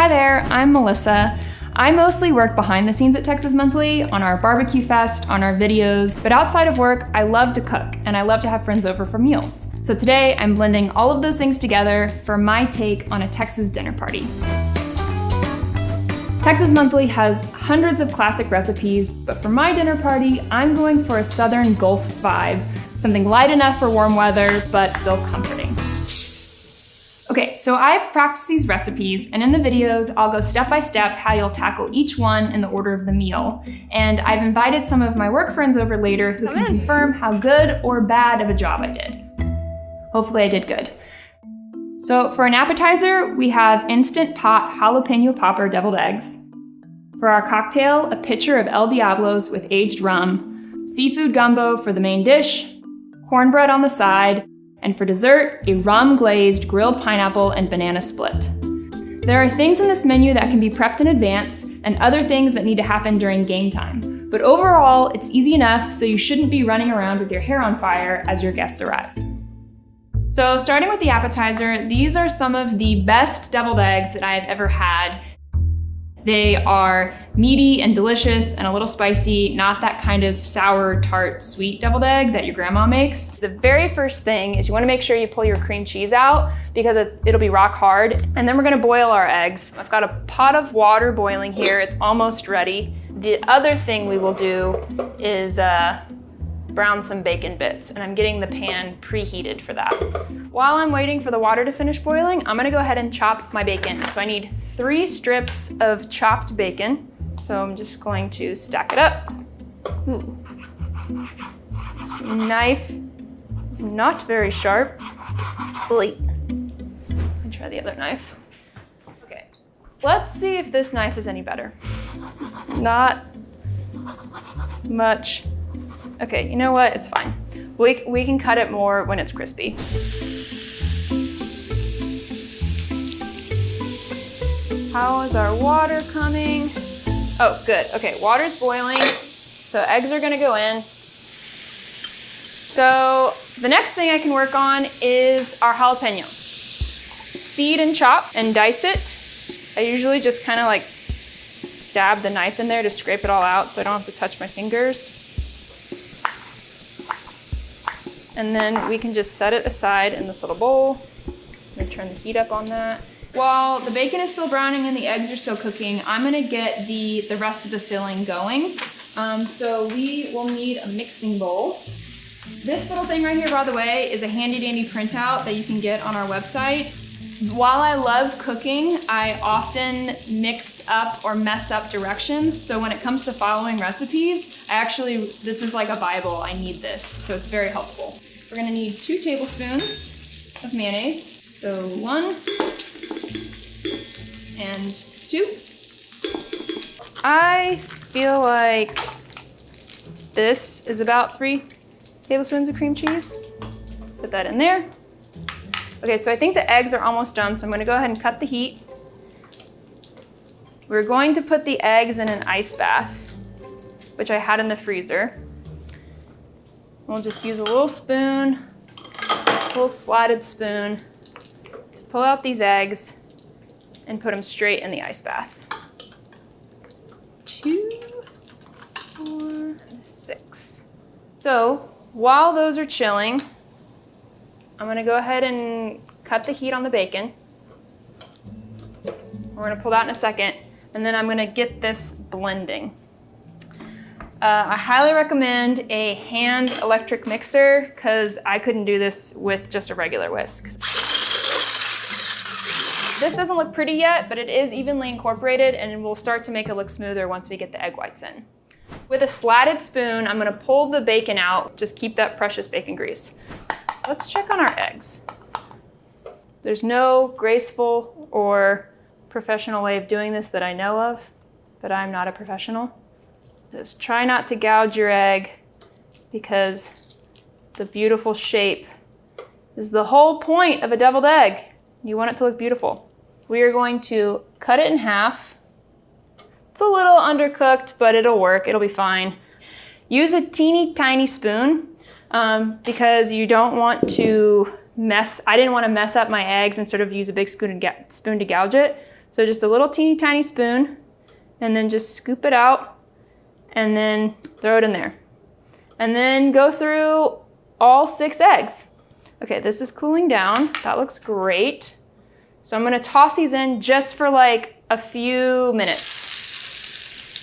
Hi there, I'm Melissa. I mostly work behind the scenes at Texas Monthly, on our barbecue fest, on our videos, but outside of work, I love to cook and I love to have friends over for meals. So today I'm blending all of those things together for my take on a Texas dinner party. Texas Monthly has hundreds of classic recipes, but for my dinner party, I'm going for a Southern Gulf vibe, something light enough for warm weather, but still comforting. Okay, so I've practiced these recipes, and in the videos, I'll go step by step how you'll tackle each one in the order of the meal. And I've invited some of my work friends over later who can confirm how good or bad of a job I did. Hopefully I did good. So for an appetizer, we have Instant Pot Jalapeño Popper deviled eggs. For our cocktail, a pitcher of El Diablo's with aged rum, seafood gumbo for the main dish, cornbread on the side, and for dessert, a rum-glazed grilled pineapple and banana split. There are things in this menu that can be prepped in advance and other things that need to happen during game time. But overall, it's easy enough, so you shouldn't be running around with your hair on fire as your guests arrive. So starting with the appetizer, these are some of the best deviled eggs that I have ever had. They are meaty and delicious and a little spicy, not that kind of sour, tart, sweet deviled egg that your grandma makes. The very first thing is you wanna make sure you pull your cream cheese out because it'll be rock hard. And then we're gonna boil our eggs. I've got a pot of water boiling here. It's almost ready. The other thing we will do is brown some bacon bits, and I'm getting the pan preheated for that. While I'm waiting for the water to finish boiling, I'm gonna go ahead and chop my bacon. So I need 3 strips of chopped bacon. So I'm just going to stack it up. Ooh. This knife is not very sharp. Wait. Let me try the other knife. Okay, let's see if this knife is any better. Not much. Okay, you know what? It's fine. We can cut it more when it's crispy. How is our water coming? Oh, good. Okay, water's boiling, so eggs are gonna go in. So the next thing I can work on is our jalapeno. Seed and chop and dice it. I usually just kind of like stab the knife in there to scrape it all out so I don't have to touch my fingers. And then we can just set it aside in this little bowl. I'm gonna turn the heat up on that. While the bacon is still browning and the eggs are still cooking, I'm gonna get the rest of the filling going. So we will need a mixing bowl. This little thing right here, by the way, is a handy dandy printout that you can get on our website. While I love cooking, I often mix up or mess up directions. So when it comes to following recipes, this is like a Bible. I need this, so it's very helpful. We're gonna need 2 tablespoons of mayonnaise. So 1 and 2. I feel like this is about 3 tablespoons of cream cheese. Put that in there. Okay, so I think the eggs are almost done, so I'm gonna go ahead and cut the heat. We're going to put the eggs in an ice bath, which I had in the freezer. We'll just use a little spoon, a little slotted spoon, to pull out these eggs and put them straight in the ice bath. 2, 4, 6. So while those are chilling, I'm gonna go ahead and cut the heat on the bacon. We're gonna pull that in a second, and then I'm gonna get this blending. I highly recommend a hand electric mixer because I couldn't do this with just a regular whisk. This doesn't look pretty yet, but it is evenly incorporated and it will start to make it look smoother once we get the egg whites in. With a slatted spoon, I'm gonna pull the bacon out, just keep that precious bacon grease. Let's check on our eggs. There's no graceful or professional way of doing this that I know of, but I'm not a professional. Just try not to gouge your egg because the beautiful shape is the whole point of a deviled egg. You want it to look beautiful. We are going to cut it in half. It's a little undercooked, but it'll work, it'll be fine. Use a teeny tiny spoon because you don't want to I didn't want to mess up my eggs and sort of use a big spoon to gouge it. So just a little teeny tiny spoon, and then just scoop it out, and then throw it in there. And then go through all 6 eggs. Okay, this is cooling down. That looks great. So I'm gonna toss these in just for like a few minutes.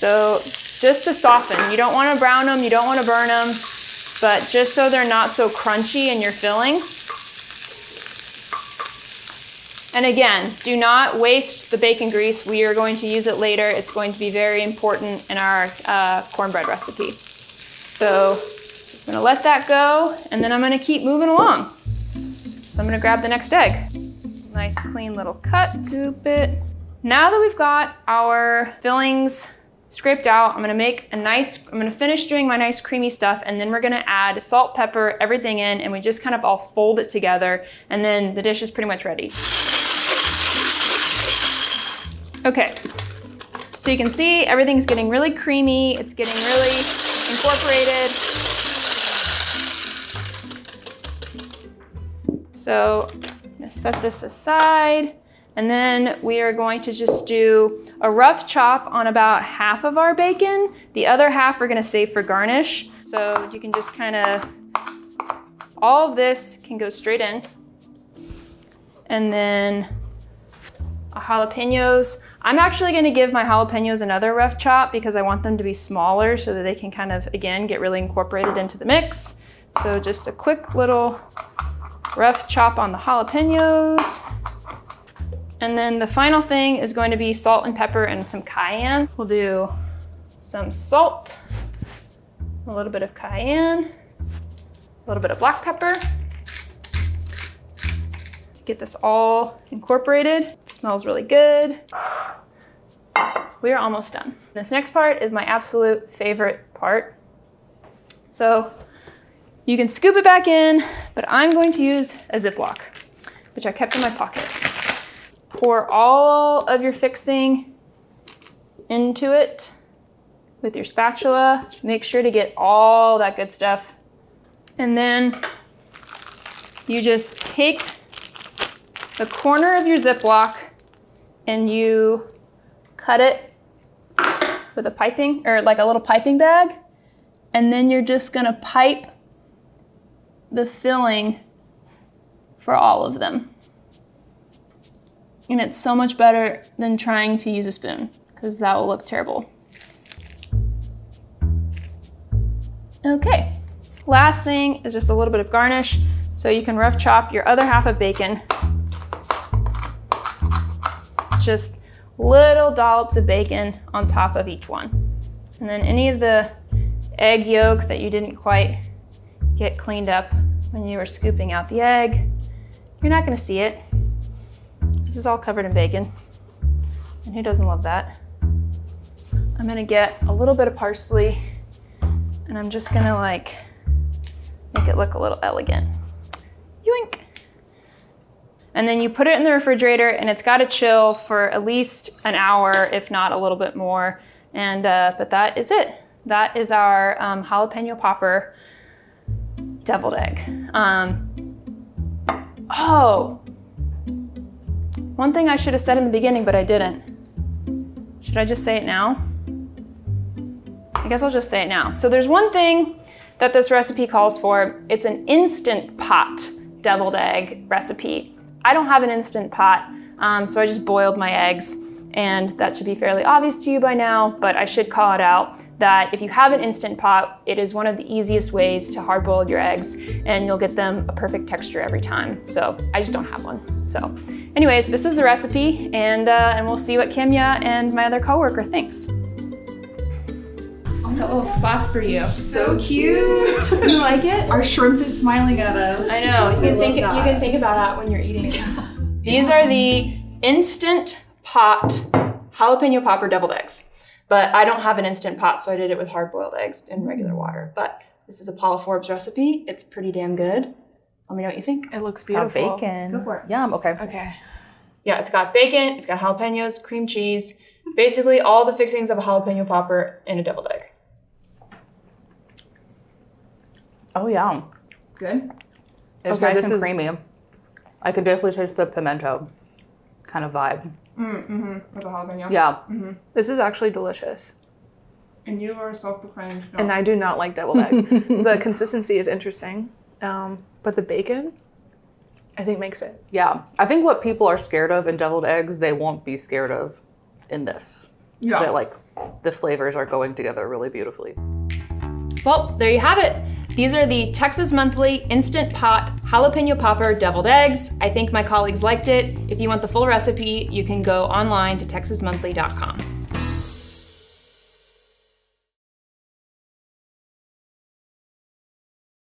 So just to soften. You don't wanna brown them, you don't wanna burn them, but just so they're not so crunchy in your filling. And again, do not waste the bacon grease. We are going to use it later. It's going to be very important in our cornbread recipe. So I'm gonna let that go, and then I'm gonna keep moving along. So I'm gonna grab the next egg. Nice clean little cut, scoop it. Now that we've got our fillings scraped out, I'm gonna finish doing my nice creamy stuff, and then we're gonna add salt, pepper, everything in, and we just kind of all fold it together, and then the dish is pretty much ready. Okay, so you can see everything's getting really creamy, it's getting really incorporated. So I'm gonna set this aside, and then we are going to just do a rough chop on about half of our bacon. The other half we're gonna save for garnish. So you can just kind of, all of this can go straight in. And then jalapenos. I'm actually gonna give my jalapenos another rough chop because I want them to be smaller so that they can kind of, again, get really incorporated into the mix. So just a quick little rough chop on the jalapenos. And then the final thing is going to be salt and pepper and some cayenne. We'll do some salt, a little bit of cayenne, a little bit of black pepper. Get this all incorporated. It smells really good. We are almost done. This next part is my absolute favorite part. So you can scoop it back in, but I'm going to use a Ziploc, which I kept in my pocket. Pour all of your fixing into it with your spatula. Make sure to get all that good stuff. And then you just take the corner of your Ziploc and you cut it with a piping, or like a little piping bag. And then you're just gonna pipe the filling for all of them. And it's so much better than trying to use a spoon, because that will look terrible. Okay, last thing is just a little bit of garnish. So you can rough chop your other half of bacon. Just little dollops of bacon on top of each one. And then any of the egg yolk that you didn't quite get cleaned up when you were scooping out the egg, you're not gonna see it. This is all covered in bacon, and who doesn't love that? I'm gonna get a little bit of parsley, and I'm just gonna like make it look a little elegant. Yoink! And then you put it in the refrigerator, and it's gotta chill for at least an hour, if not a little bit more. And but that is it. That is our jalapeno popper deviled egg. Oh. One thing I should have said in the beginning, but I didn't. Should I just say it now? I guess I'll just say it now. So there's one thing that this recipe calls for. It's an Instant Pot deviled egg recipe. I don't have an Instant Pot, so I just boiled my eggs, and that should be fairly obvious to you by now, but I should call it out that if you have an Instant Pot, it is one of the easiest ways to hard boil your eggs, and you'll get them a perfect texture every time. So I just don't have one. So anyways, this is the recipe, and we'll see what Kimya and my other coworker thinks. Got little spots for you. So cute. You like it? Our shrimp is smiling at us. I know. You can think about that when you're eating it. These are the Instant Pot jalapeno popper deviled eggs. But I don't have an Instant Pot, so I did it with hard-boiled eggs in regular water. But this is a Paula Forbes recipe. It's pretty damn good. Let me know what you think. It looks beautiful. Got bacon. Go for it. Yum. Okay. Okay. Yeah, it's got bacon, it's got jalapenos, cream cheese, basically all the fixings of a jalapeno popper in a deviled egg. Oh yeah. Good? It's Okay, nice this and is- creamy. I could definitely taste the pimento kind of vibe. With the jalapeno. Yeah. This is actually delicious. And you are self-proclaimed. And I do not like deviled eggs. The consistency is interesting, but the bacon, I think, makes it. Yeah. I think what people are scared of in deviled eggs, they won't be scared of in this. Yeah. Because like the flavors are going together really beautifully. Well, there you have it. These are the Texas Monthly Instant Pot Jalapeno Popper Deviled Eggs. I think my colleagues liked it. If you want the full recipe, you can go online to texasmonthly.com.